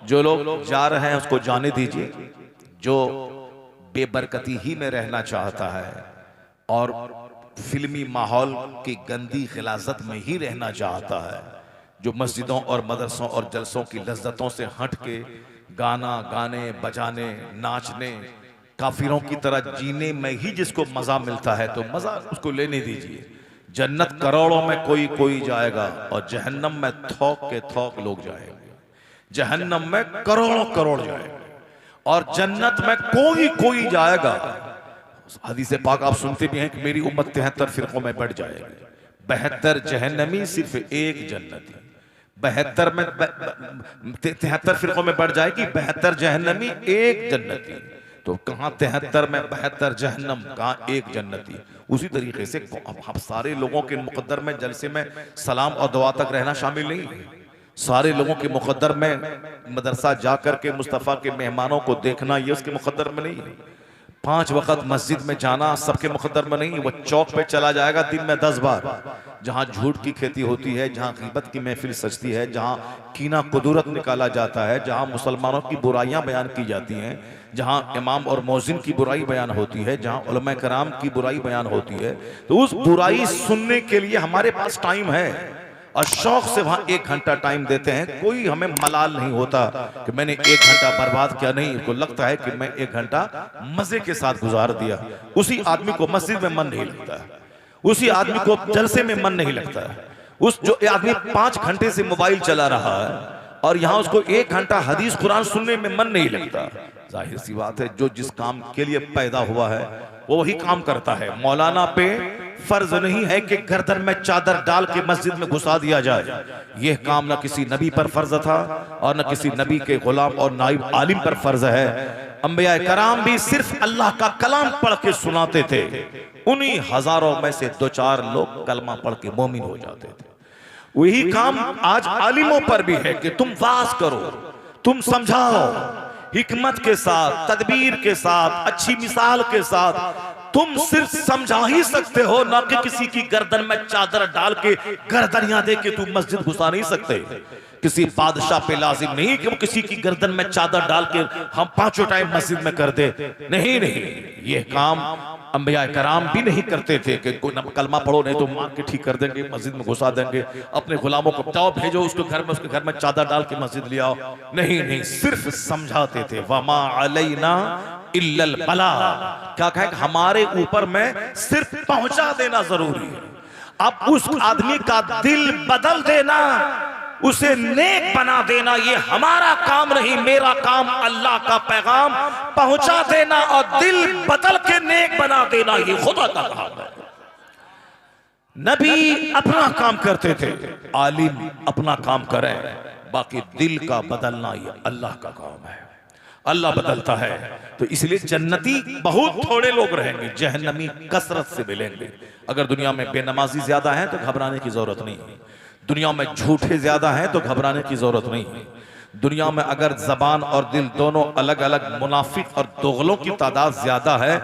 जो लोग जा रहे हैं उसको जाने दीजिए। जो बेबरकती ही में रहना चाहता है और फिल्मी माहौल की गंदी गिलाजत में ही रहना चाहता है, जो मस्जिदों और मदरसों और जलसों की लज्जतों से हट के गाना गाने बजाने नाचने काफिरों की तरह जीने में ही जिसको मजा मिलता है तो मजा उसको लेने दीजिए। जन्नत करोड़ों में कोई कोई जाएगा और जहन्नम में थोक के थोक लोग जाएंगे। जहन्नम में करोड़ों करोड़ जाएंगे और जन्नत में कोई कोई जाएगा। हदीस पाक आप सुनते भी हैं कि मेरी उम्मत 73 फिरकों में बढ़ जाएगी, 72 जहन्नमी सिर्फ एक जन्नती। 72 में 73 फिरकों में बढ़ जाएगी, 72 जहन्नमी एक जन्नती। तो कहां 73 में 72 जहन्नम, कहां एक जन्नती। उसी तरीके से हम सारे लोगों के मुकद्दर में जलसे में सलाम और दुआ तक रहना शामिल नहीं है। सारे लोगों के मुकद्दर में मदरसा जाकर के मुस्तफ़ा के मेहमानों को देखना ये उसके मुकद्दर में नहीं है। 5 वक्त मस्जिद में जाना सबके मुकद्दर में नहीं। वो चौक पे चला जाएगा दिन में 10 बार, जहां झूठ की खेती होती है, जहां ग़ीबत की महफिल सजती है, जहां कीना कुदरत निकाला जाता है, जहां मुसलमानों की बुराइयां बयान की जाती हैं, जहां इमाम और मौजिन की बुराई बयान होती है, जहां उलमा कराम की बुराई बयान होती है। तो उस बुराई सुनने के लिए हमारे पास टाइम है और शौक से वहां 1 घंटा टाइम देते हैं। कोई हमें मलाल नहीं होता कि मैंने 1 घंटा बर्बाद किया, नहीं। इनको लगता है कि मैं 1 घंटा मजे के साथ गुजार दिया। उसी आदमी को मस्जिद में मन नहीं लगता है, उसी आदमी को जलसे में मन नहीं लगता है। उस जो आदमी 5 घंटे से मोबाइल चला रहा है और यहाँ उसको 1 घंटा हदीस कुरान सुनने में मन नहीं लगता। जाहिर सी बात है, जो जिस काम के लिए पैदा हुआ है वो वही काम करता है। मौलाना पे फर्ज नहीं है कि गर्दन में चादर डाल के मस्जिद में घुसा दिया जाए। यह काम न किसी नबी पर फर्ज था और न किसी नबी के गुलाम और नाइब आलिम पर फर्ज है। अंबिया कराम भी सिर्फ अल्लाह का कलाम पढ़ के सुनाते थे। उन्हीं हजारों में से 2-4 लोग कलमा पढ़ के मोमिन हो जाते थे। वही काम आज आलिमों पर भी है कि तुम वाज करो, तुम समझाओ, हिकमत के साथ, तदबीर के साथ, अच्छी मिसाल के साथ। तुम सिर्फ समझा ही सकते हो, ना कि किसी की गर्दन में चादर डाल के गर्दनियां दे के तुम मस्जिद घुसा नहीं सकते। किसी बादशाह पे लाजिम नहीं कि वो किसी की गर्दन में चादर डाल के हम 5 टाइम मस्जिद में कर दे। नहीं नहीं, ये काम अंबिया कराम भी नहीं करते थे कि कलमा पढ़ो नहीं तो मार के ठीक कर देंगे, मस्जिद में घुसा देंगे। अपने गुलामों को जाओ भेजो उसके घर में चादर डाल के मस्जिद ले आओ। नहीं नहीं, सिर्फ समझाते थे। वमा अलैना इल्लल बला, क्या कहे हमारे ऊपर में सिर्फ पहुंचा देना जरूरी है। अब उस आदमी का दिल बदल देना, उसे नेक बना देना, ये हमारा काम नहीं। मेरा काम अल्लाह का पैगाम पहुंचा देना और दिल बदल के नेक बना देना, ये खुदा का काम है। नबी अपना काम करते थे, आलिम अपना काम करें, बाकी दिल का बदलना ये अल्लाह का काम है। अल्लाह बदलता है। तो इसलिए जन्नती बहुत थोड़े लोग रहेंगे, जहन्नमी कसरत से मिलेंगे। अगर दुनिया में बेनमाजी ज्यादा है तो घबराने की जरूरत नहीं है। दुनिया में झूठे ज्यादा हैं तो घबराने की जरूरत नहीं है। दुनिया में अगर जबान और दिल दोनों अलग अलग मुनाफिक और दोगलों की तादाद ज्यादा है,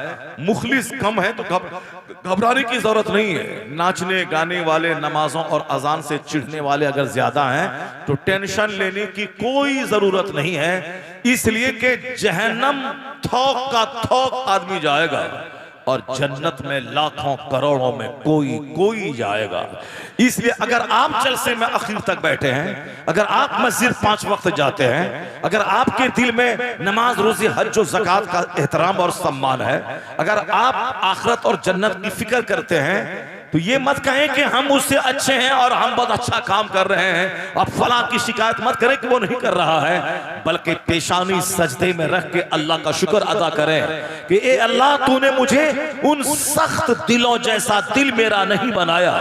मुखलिस कम है, तो घबराने की जरूरत नहीं है। नाचने गाने वाले, नमाजों और अजान से चिढ़ने वाले अगर ज्यादा हैं तो टेंशन लेने की कोई जरूरत नहीं है। इसलिए कि जहन्नम थोक का थोक आदमी जाएगा और जन्नत में लाखों करोड़ों में कोई कोई जाएगा। इसलिए अगर आप जलसे में आखिर तक बैठे हैं, अगर आप मस्जिद 5 वक्त जाते हैं, अगर आपके दिल में नमाज, रोज़ी, हज और ज़कात का एहतराम और सम्मान है, अगर आप आखिरत और जन्नत की फिक्र करते हैं, तो ये मत कहें कि हम उससे अच्छे हैं और हम बहुत अच्छा काम कर रहे हैं। अब फला की शिकायत मत करें कि वो नहीं कर रहा है, बल्कि पेशानी सजदे में रख के अल्लाह का शुक्र अदा करें कि ए अल्लाह, तूने मुझे उन सख्त दिलों जैसा दिल मेरा नहीं बनाया,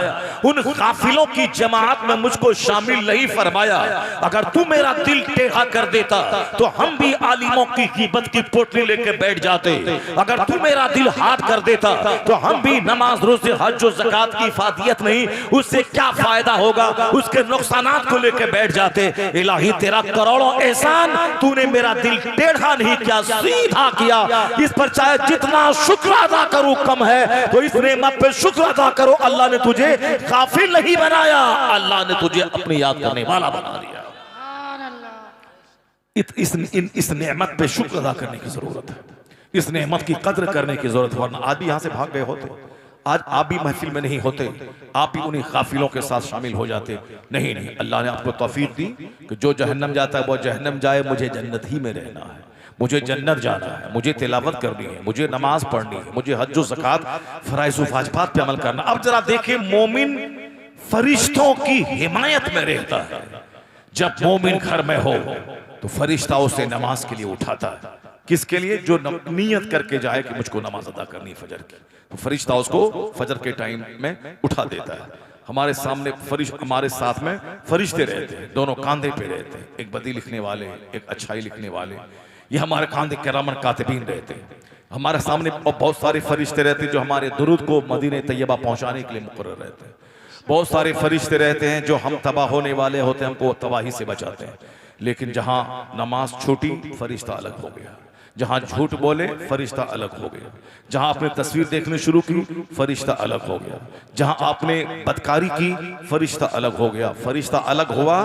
उन काफिलों की जमात में मुझको शामिल नहीं फरमाया। अगर तू मेरा दिल टेढ़ा कर देता तो हम भी आलिमों की ग़ीबत की पोटली लेके बैठ जाते। अगर तू मेरा दिल हाथ कर देता तो हम भी नमाज, रोज़े, हज और ज़कात की इफादियत नहीं, उससे क्या फायदा होगा, उसके नुकसानात को लेकर बैठ जाते। इलाही, तेरा करोड़ों एहसान, तूने मेरा दिल टेढ़ा नहीं किया, सीधा किया। इस पर चाहे जितना शुक्र अदा करूं कम है, तो इस नेमत पे शुक्र अदा करो। अल्लाह ने तुझे गाफिल नहीं बनाया, अल्लाह ने तुझे अपनी याद करने वाला बना दिया। इस नेमत पे शुक्र अदा करने की जरूरत है, इस नेमत की कद्र करने की जरूरत है। वरना आज भी यहां से भाग गए होते, आज आप भी महफिल में नहीं होते, आप भी उन्हीं काफिलों के साथ शामिल हो जाते। नहीं नहीं, अल्लाह ने आपको तौफीक दी कि जो जहन्नम जाता है वो जहन्नम जाए, मुझे जन्नत ही में रहना है, मुझे जन्नत जाना है, मुझे तिलावत करनी है, मुझे नमाज पढ़नी है, मुझे हज ज़कात फराइज़ वाजिबात पे अमल करना। अब जरा देखिए, मोमिन फरिश्तों की हिमायत में रहता है। जब मोमिन घर में हो तो फरिश्ता उसे नमाज के लिए उठाता है। किसके लिए? जो नियत करके जाए कि मुझको नमाज अदा करनी है फजर की, तो फरिश्ता उसको फजर के टाइम में उठा देता है। हमारे सामने हमारे साथ में फरिश्ते रहते हैं, दोनों कांधे पे रहते हैं, एक बदी लिखने वाले, एक अच्छाई लिखने वाले। ये हमारे कांधे किरामन कातिबीन रहते हैं। हमारे सामने बहुत सारे फरिश्ते रहते हैं जो हमारे दुरूद को मदीने तैयबा पहुंचाने के लिए मुकर्रर रहते हैं। बहुत सारे फरिश्ते रहते हैं जो हम तबाह होने वाले होते हैं, हमको तबाही से बचाते हैं। लेकिन जहां नमाज छूटी, फरिश्ता अलग हो गया। जहां झूठ बोले, फरिश्ता अलग हो गया। जहां आपने तस्वीर देखनी शुरू की, फरिश्ता अलग हो गया। जहां आपने बदकारी की, फरिश्ता अलग हो गया। फरिश्ता अलग हुआ,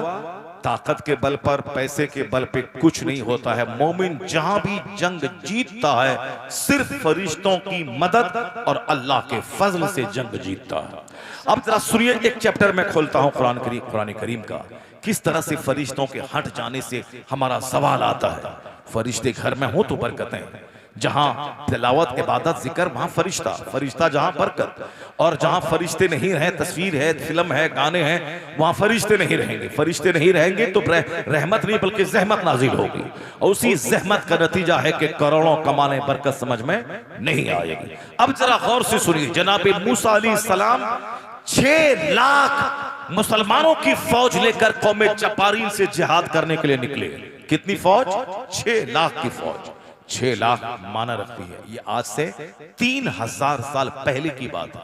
ताकत के बल पर, पैसे के बल पे कुछ नहीं होता है। मोमिन जहां भी जंग जीतता है, सिर्फ फरिश्तों की मदद और अल्लाह के फजल से जंग जीतता है। अब जरा सुनिए, एक चैप्टर में खोलता हूं कुरान करीम का, किस तरह से फरिश्तों के हट जाने से हमारा सवाल आता है। फरिश्ते घर में हो तो बरकतें, जहां तिलावत इबादत जिक्र वहां फरिश्ता, फरिश्ता जहां बरकत। और जहां फरिश्ते नहीं रहे, तस्वीर है, फिल्म है, गाने हैं, वहां फरिश्ते नहीं रहेंगे। फरिश्ते नहीं रहेंगे तो रहमत नहीं बल्कि जहमत नाजिल होगी, और उसी जहमत का नतीजा है कि करोड़ों कमाने बरकत समझ में नहीं आएगी। अब जरा गौर से सुनिए, जनाब मूसा अलैहिस्सलाम 6 लाख मुसलमानों की फौज लेकर कौम जब्बारीन से जिहाद करने के लिए निकले। कितनी फौज? 6 लाख की फौज। 6 लाख माना रखती है। ये आज से 3000 साल पहले की बात है।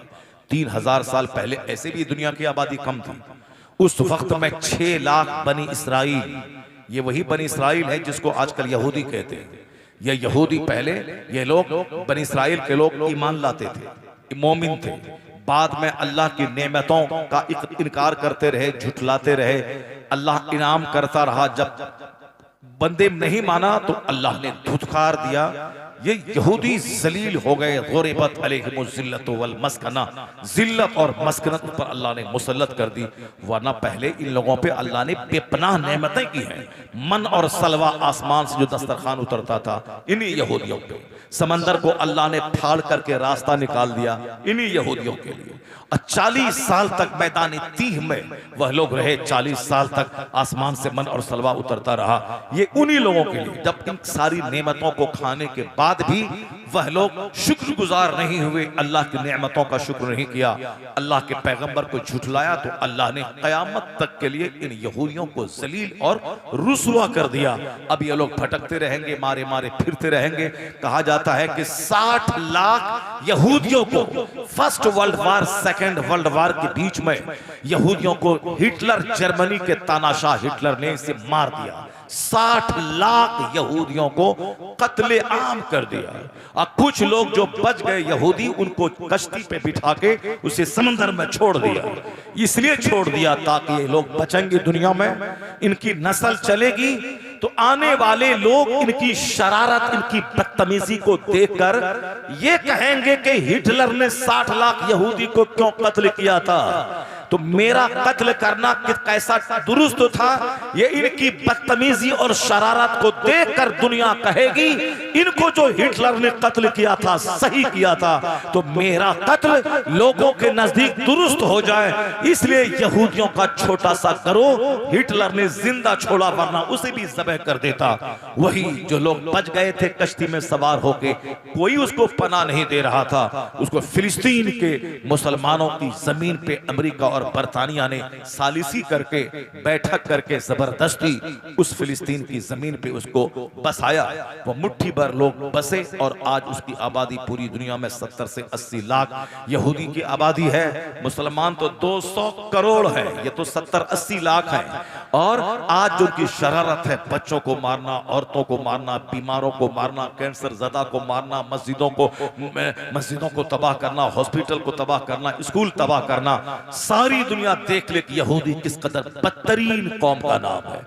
3000 साल पहले ऐसे भी दुनिया की आबादी कम थी। उस वक्त में 6 लाख बनी इसराइल, ये वही बनी इसराइल है जिसको आजकल यहूदी कहते हैं। ये यहूदी पहले, ये लोग बनी इसराइल के लोग ईमान लाते थे, मोमिन थे। बाद में अल्लाह की नेमतों का इनकार करते रहे, झुठलाते रहे। अल्लाह इनाम करता रहा, जब बंदे नहीं माना तो अल्लाह ने धुतकार दिया। ये यहूदी जलील हो गए। गुरिबत अलैहिमुज़्ज़िल्लतु वल मस्कना, जिल्लत और मस्कनत पर अल्लाह ने मुसल्लत कर दी। वरना पहले इन लोगों पे अल्लाह ने बेपनाह नेमतें की हैं। मन और सलवा आसमान से जो दस्तरखान उतरता था, इन्हीं यहूदियों पे। समंदर को अल्लाह ने फाड़ करके रास्ता निकाल दिया, इन्हीं यहूदियों के लिए। और 40 साल तक मैदान तीह में वह लोग रहे। 40 साल तक आसमान से मन और सलवा उतरता रहा, ये उन्हीं लोगों के लिए। जब इन सारी नेमतों को खाने के बाद भी वह लोग शुक्रगुजार नहीं हुए, अल्लाह की नेमतों का शुक्र नहीं किया, अल्लाह के पैगंबर को झुठलाया, तो अल्लाह ने कयामत तक के लिए इन यहूदियों को जलील और रुसवा कर दिया। अब ये लोग भटकते रहेंगे, मारे मारे फिरते रहेंगे। कहा जाता है कि 60 लाख यहूदियों को first world war, second world war के बीच में यहूदियों को हिटलर, जर्मनी के तानाशाह हिटलर ने इसे मार दिया। 60 लाख यहूदियों को कत्ले आम कर दिया। और कुछ लोग जो बच गए यहूदी, उनको कश्ती पे बिठा के उसे समंदर में छोड़ दिया। इसलिए छोड़ दिया ताकि ये लोग बचेंगे दुनिया में, इनकी नस्ल चलेगी, तो आने वाले लोग इनकी शरारत, इनकी बदतमीजी को देखकर ये कहेंगे कि हिटलर ने 60 लाख यहूदी को क्यों कत्ल किया था, तो मेरा कत्ल करना कैसा दुरुस्त था। ये इनकी बदतमीजी और शरारत को देखकर दुनिया कहेगी, इनको जो हिटलर ने कत्ल किया था सही किया था, तो मेरा कत्ल लोगों के नजदीक दुरुस्त हो जाए। इसलिए यहूदियों का छोटा सा गिरोह हिटलर ने जिंदा छोड़ा, वरना उसे भी ज़बह कर देता। वही जो लोग बच गए थे कश्ती में सवार होके, कोई उसको पनाह नहीं दे रहा था। उसको फिलिस्तीन के मुसलमानों की जमीन पे अमेरिका और बरतानिया ने सालिसी करके, बैठक करके जबरदस्ती उस फिलिस्तीन की जमीन पे उसको बसाया। वो मुट्ठी भर लोग बसे और आज उसकी आबादी पूरी दुनिया में 70 से 80 लाख यहूदी की आबादी है। मुसलमान तो 200 करोड़ है, ये तो 70-80 लाख है। और आज जो उनकी शरारत है, बच्चों को मारना, औरतों को मारना, बीमारों को मारना, कैंसर ज़दा को मारना, मस्जिदों को तबाह करना, हॉस्पिटल को तबाह करना, स्कूल तबाह करना, सारी दुनिया देख ले कि यहूदी किस कदर बदतरीन कौम का नाम है।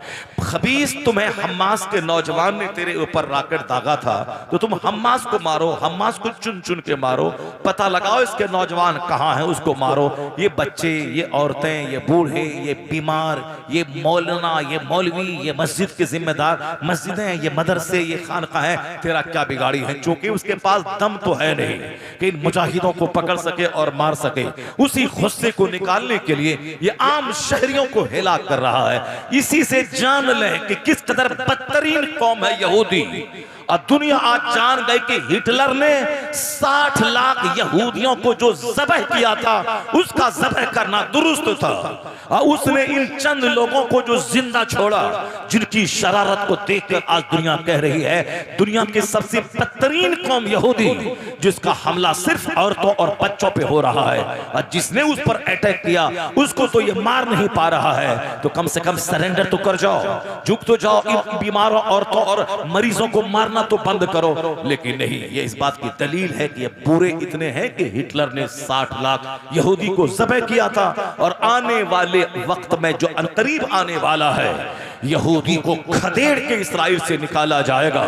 खबीस, तुम्हें हम्मास के नौजवान ने तेरे ऊपर रॉकेट दागा था तो तुम हम्मास को मारो, हम्मास को चुन चुन के मारो, पता लगाओ इसके नौजवान कहाँ हैं, उसको मारो। ये बच्चे, ये औरतें, ये बूढ़े, ये बीमार, ये मौलाना, ये मौलवी, ये मस्जिद के जिम्मेदार, मस्जिदें, ये मदरसे, ये खानका है, तेरा क्या बिगाड़ी है? चूंकि उसके पास दम तो है नहीं कि इन मुजाहिदों को पकड़ सके और मार सके। उसी गुस्से को निकालने के लिए ये आम शहरियों को हिला कर रहा है। इसी से जान ले कि किस कदर बदतरीन कौम है यहूदी। और दुनिया आज जान गई कि हिटलर ने 60 लाख यहूदियों को जो ज़बह किया था, उसका ज़बह करना दुरुस्त था। और उसने इन चंद लोगों को जो जिंदा छोड़ा, जिनकी शरारत को देखकर आज दुनिया कह रही है दुनिया की सबसे बदतरीन कौम यहूदी, जिसका हमला सिर्फ औरतों और बच्चों पे हो रहा है। और जिसने उस पर अटैक किया उसको तो ये मार नहीं पा रहा है, तो कम से कम सरेंडर तो कर जाओ, झुक तो जाओ, इन बीमारों, औरतों और मरीजों को मारना तो बंद करो। लेकिन नहीं, ये इस बात की दलील है कि ये बुरे इतने हैं कि हिटलर ने 60 लाख यहूदी को ज़बह किया था। और आने वाले वक्त में जो अनकरीब आने वाला है, यहूदी को खदेड़ के इस्राइल से निकाला जाएगा।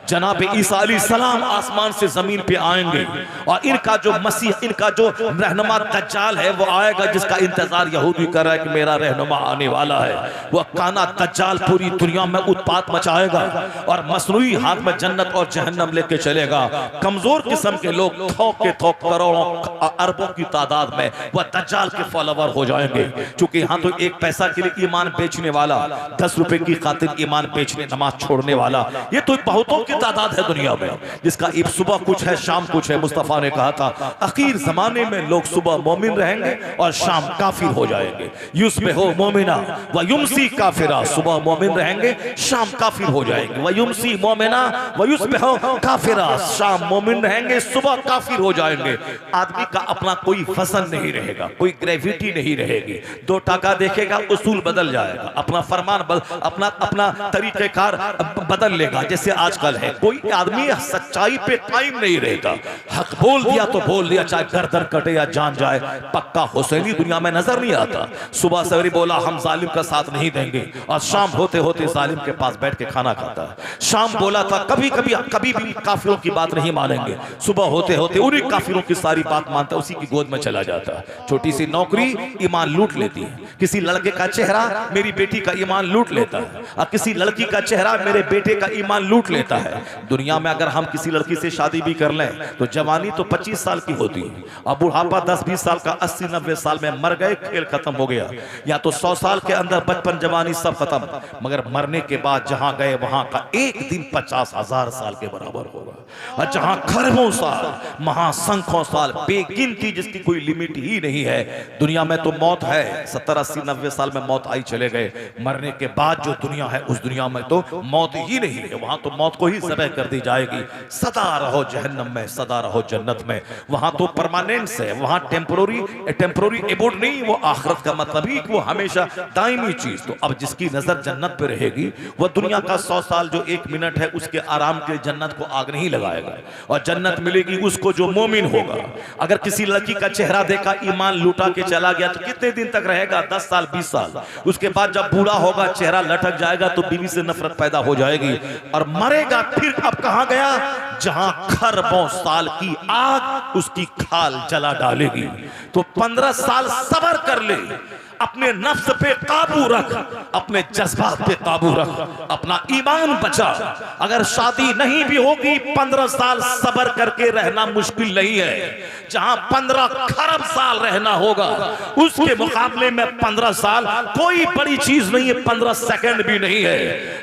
जनाब ईसा अलैहिस्सलाम आसमान से जमीन पे आएंगे और इनका जो मसीह, इनका जो रहनुमा दज्जाल है वो आएगा, जिसका इंतजार यहूदी कर रहा है कि मेरा रहनुमा आने वाला है। वो काना दज्जाल पूरी दुनिया में उत्पात मचाएगा और मसनूई हाथ में जन्नत और जहन्नम लेके चलेगा। कमजोर किस्म के लोग थोक के थोक करोड़ों अरबों की तादाद में वह दज्जाल के फॉलोवर हो जाएंगे। क्योंकि यहाँ तो एक पैसा के लिए ईमान बेचने वाला, 10 रुपए की खातिर ईमान बेचने, नमाज छोड़ने वाला, ये तो बहुतों की तादाद है दुनिया में, जिसका एक सुबह कुछ है शाम कुछ है। मुस्तफा ने कहा था आखिर जमाने में लोग सुबह मोमिन रहेंगे और शाम काफिर हो जाएंगे। युस्बिहु मोमिना व युमसी काफिरा, सुबह मोमिन रहेंगे शाम काफिर हो जाएंगे। व युमसी मोमिना व युस्बिहु काफिरा, शाम मोमिन रहेंगे सुबह काफिर हो जाएंगे। आदमी का अपना कोई वजन नहीं रहेगा, कोई ग्रेविटी नहीं रहेगी। 2 टाका देखेगा उसूल बदल जाएगा, अपना फरमान अपना तरीकेकार बदल लेगा। जैसे आजकल है, कोई आदमी सच्चाई पे कायम नहीं रहता। हक बोल दिया तो बोल दिया, चाहे गर्दन कटे या जान जाए। पक्का हुसैनी दुनिया में नजर नहीं आता। सुबह सवेरे बोला हम जालिम का साथ नहीं देंगे और शाम होते होते जालिम के पास बैठ के खाना खाता है। शाम बोला था कभी भी काफिरों की बात नहीं मानेंगे, सुबह होते होते उन्हीं काफिरों की सारी बात मानता, उसी की गोद में चला जाता है। छोटी सी नौकरी ईमान लूट लेती है। किसी लड़के का चेहरा मेरी बेटी का ईमान लूट लेता है, और किसी लड़की का चेहरा मेरे बेटे का ईमान लूट लेता है। दुनिया में अगर हम किसी लड़की से शादी भी कर लें तो जवानी तो 25 साल की होती है, और बुढ़ापा 10-20 साल का, 80-90 साल में मर गए, खेल खत्म हो गया। या तो 100 साल के अंदर बचपन जवानी सब खत्म, मगर मरने के बाद जहां गए वहां का एक दिन 50,000 साल के बराबर होगा। और जहां खरबों साल, महासंख्यों साल, बेगिनती, जिसकी कोई लिमिट ही नहीं है। दुनिया में तो मौत है, 70, 80, 90 साल में मौत आई चले गए। मरने के बाद जो दुनिया है उस दुनिया में तो मौत ही नहीं है, वहां तो मौत को ही ज़बह कर दी जाएगी। सदा रहो जहन्नम में, सदा रहो जन्नत में। वहां तो परमानेंस है, वहां टेम्पोररी एबोर्ड नहीं, वो आखिरत का मतलब ही वो हमेशा दायमी चीज। तो अब जिसकी नजर जन्नत पे रहेगी वह दुनिया का 100 साल जो 1 मिनट है उसके आराम के जन्नत को आग नहीं लगाएगा। और जन्नत मिलेगी उसको जो मोमिन होगा। अगर किसी लड़की का चेहरा देखा, ईमान लूटा के चला गया तो कितने दिन तक रहेगा? 10 साल 20 साल। उसके बाद जब बूढ़ा होगा, चेहरा लटक जाएगा तो बीवी से नफरत पैदा हो जाएगी और मरेगा। फिर अब कहां गया? जहां खरबों साल की आग उसकी खाल जला डालेगी। तो 15 साल सब्र कर ले, अपने नफ्स पे काबू रख, अपने जज्बात पे काबू रख, अपना ईमान बचा। अगर शादी नहीं भी होगी, 15 साल सब्र करके रहना मुश्किल नहीं है। जहां 15 खरब साल रहना होगा, उसके मुकाबले में 15 साल कोई बड़ी चीज नहीं है, 15 सेकंड भी नहीं है।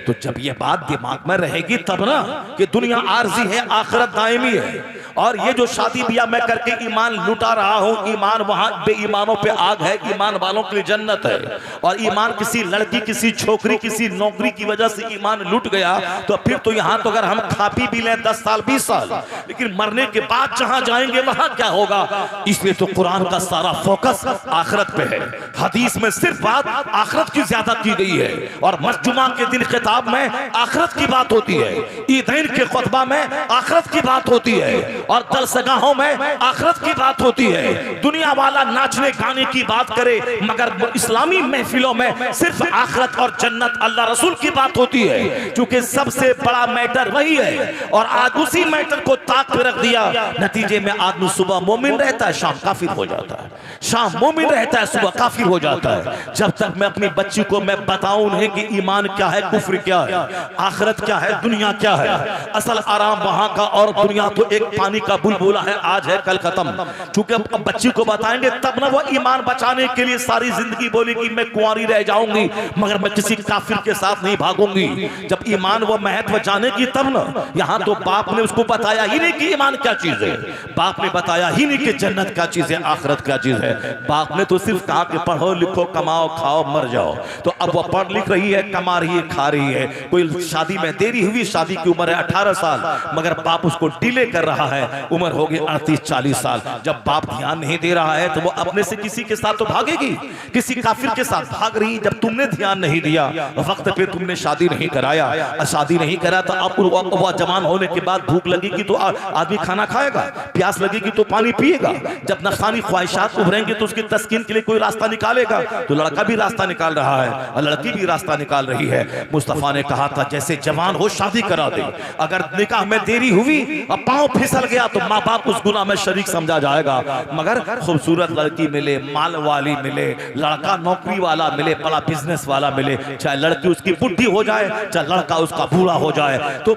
तो जब ये बात दिमाग में रहेगी तब ना कि दुनिया आर्जी है, आखिरत दायमी है। और ये जो शादी ब्याह मैं करके ईमान लुटा रहा हूं, ईमान वहां बेईमानों पे आग है, ईमान वालों के लिए जन्नत है। और ईमान किसी लड़की, किसी छोकरी, किसी नौकरी की वजह से ईमान लुट गया तो फिर तो यहां तो अगर हम खा पी भी लें 10 साल 20 साल, लेकिन मरने के बाद जहां जाएंगे वहां क्या होगा। इसलिए तो कुरान का सारा फोकस आखिरत पे है। हदीस में सिर्फ बात आखिरत की ज्यादा की गई है और जुमा के दिन खिताब में आखिरत की बात होती है, ईदैन के खुतबा में आखिरत की बात होती है और दरसगाहों में आखिरत की बात होती है। दुनिया वाला नाचने गाने की बात करे मगर इस्लामी महफिलों में सिर्फ आखिरत और जन्नत अल्लाह रसूल की बात होती है, क्योंकि सबसे बड़ा मैटर वही है। और आज उसी मैटर को ताक पे रख दिया, नतीजे में आदमी सुबह मोमिन रहता है, शाम काफिर हो जाता है, शाम मोमिन रहता है, सुबह काफिर हो जाता है। जब तक मैं अपनी बच्ची को मैं बताऊं उन्हें कि ईमान क्या है, कुफ्र क्या है, आखिरत क्या है, दुनिया क्या है, असल आराम वहां का और दुनिया तो एक पानी का बुलबुला है, आज है कल खत्म। चूंकि अब बच्ची को बताएंगे तब ना वो ईमान बचाने के लिए सारी जिंदगी बोलेगी मैं कुंवारी रह जाऊंगी मगर मैं किसी काफिर के साथ नहीं भागूंगी। जब ईमान वो महत्व जानेगी तब ना। यहाँ तो बाप ने उसको बताया ही नहीं कि ईमान क्या चीज है, बाप ने बताया ही नहीं कि जन्नत क्या चीज है, आखिरत क्या चीज है। बाप ने तो सिर्फ कहा कि पढ़ो लिखो कमाओ खाओ मर जाओ। तो अब वो पढ़ लिख रही है, कमा रही है, खा रही है। कोई शादी में देरी हुई, शादी की उम्र है 18 साल मगर बाप उसको डिले कर रहा है, उम्र हो गई 38-40 साल। जब बाप ध्यान नहीं दे रहा है तो वो अपने से किसी के साथ तो भागेगी, किसी काफिर के साथ भाग रही। जब तुमने ध्यान नहीं दिया, वक्त पे तुमने शादी नहीं कराया, शादी नहीं करा तो अब जवान होने के बाद भूख लगेगी तो आदमी खाना खाएगा, प्यास लगेगी तो पानी पिएगा। जब नफसानी ख्वाहिशात उभरेंगे तो उसकी तस्कीन के लिए कोई रास्ता निकालेगा। तो लड़का भी रास्ता निकाल रहा है और लड़की भी रास्ता निकाल रही है। मुस्तफा ने कहा था जैसे जवान हो शादी करा दे, अगर निकाह में देरी हुई और पांव फिसल गया तो माँ बाप उस गुनाह में शरीक समझा जाएगा। मगर खूबसूरत लड़की मिले, माल वाली मिले, लड़का नौकरी वाला मिले, बड़ा बिजनेस वाला मिले, चाहे लड़की उसकी बुढ़ी हो जाए चाहे लड़का उसका बूढ़ा हो जाए, तो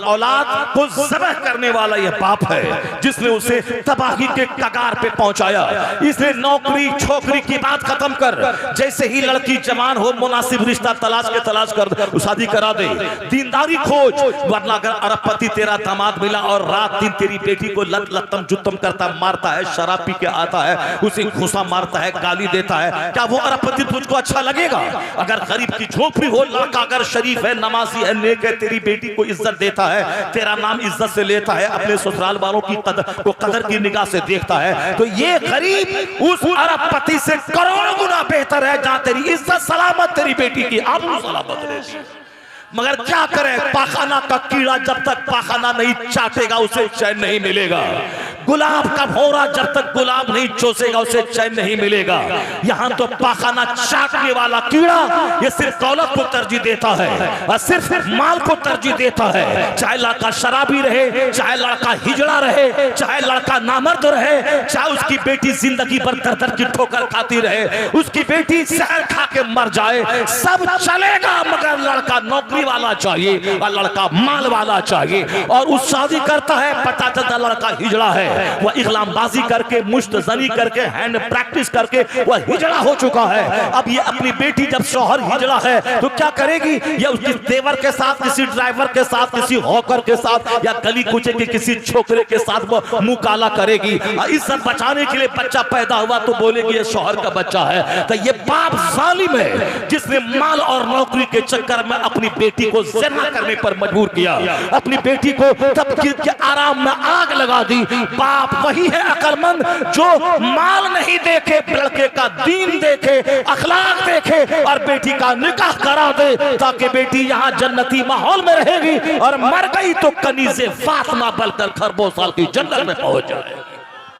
औलाद को ज़बह करने वाला ये बाप है जिसने उसे तबाही के कगार पे पहुंचाया। इसलिए नौकरी छोकरी की बात खत्म कर, जैसे ही लड़की जवान हो मुनासिब रिश्ता तलाश कर शादी करा दे, दीनदारी खोज, वरना अगर अरबपति तेरा दामाद मिला और रात दिन तेरी बेटी को लत्तम जुत्तम करता मारता है, शराब पी के आता है, उसे घुसा मारता है, गाली देता है, क्या वो अरबपति तुझको अच्छा लगेगा? अगर गरीब की झोपड़ी हो, लड़का अगर शरीफ है, नमाजी है, नेक है, तेरी बेटी को इज्जत देता है, तेरा नाम इज्जत से लेता है, अपने ससुराल वालों की कदर की निगाह से देखता है, तो ये गरीब उस अरबपति से करोड़ों गुना बेहतर है जहां तेरी इज्जत सलामत, तेरी बेटी की आबरू सलामत रहती। मगर क्या करे, पाखाना का कीड़ा जब तक पाखाना नहीं चाटेगा उसे चैन नहीं मिलेगा। गुलाब का भौरा जब तक गुलाब नहीं चूसेगा उसे चैन नहीं मिलेगा। यहाँ तो पाखाना चाटने वाला कीड़ा ये सिर्फ दौलत को तरजीह देता है और सिर्फ माल को तरजीह देता है। चाहे लड़का शराबी रहे, चाहे लड़का हिजड़ा रहे, चाहे लड़का नामर्द रहे, चाहे उसकी बेटी जिंदगी भर दर की ठोकर खाती रहे, उसकी बेटी जहर खा के मर जाए, सब चलेगा मगर लड़का नौकरी वाला चाहिए और लड़का माल वाला चाहिए। और उस शादी करता है, पता चलता लड़का हिजड़ा है, वह इस्लामबाजी करके, मुश्तजनी करके, हैंड प्रैक्टिस करके वह हिजड़ा हो चुका है। अब ये अपनी बेटी जब शौहर हिजड़ा है तो क्या करेगी? ये उसके देवर के साथ, किसी ड्राइवर के साथ, किसी हॉकर के साथ या गली कूचे के किसी छोकरे के साथ वो मुंह काला करेगी। इज्जत बचाने के लिए बच्चा पैदा हुआ तो बोलेगी ये शौहर का बच्चा है। तो ये बाप जालिम है जिसने माल और नौकरी के चक्कर में अपनी बेटी को ज़िना करने पर मजबूर किया, अपनी बेटी को तबकीर के आराम में आग लगा दी। बाप वही है अक्लमंद जो माल नहीं देखे, लड़के का दीन देखे, अखलाक देखे और बेटी का निकाह करा दे ताकि बेटी यहाँ जन्नती माहौल में रहेगी और मर गई तो कनीज़े फातिमा बनकर खरबों साल की जन्नत में पहुंच जाए।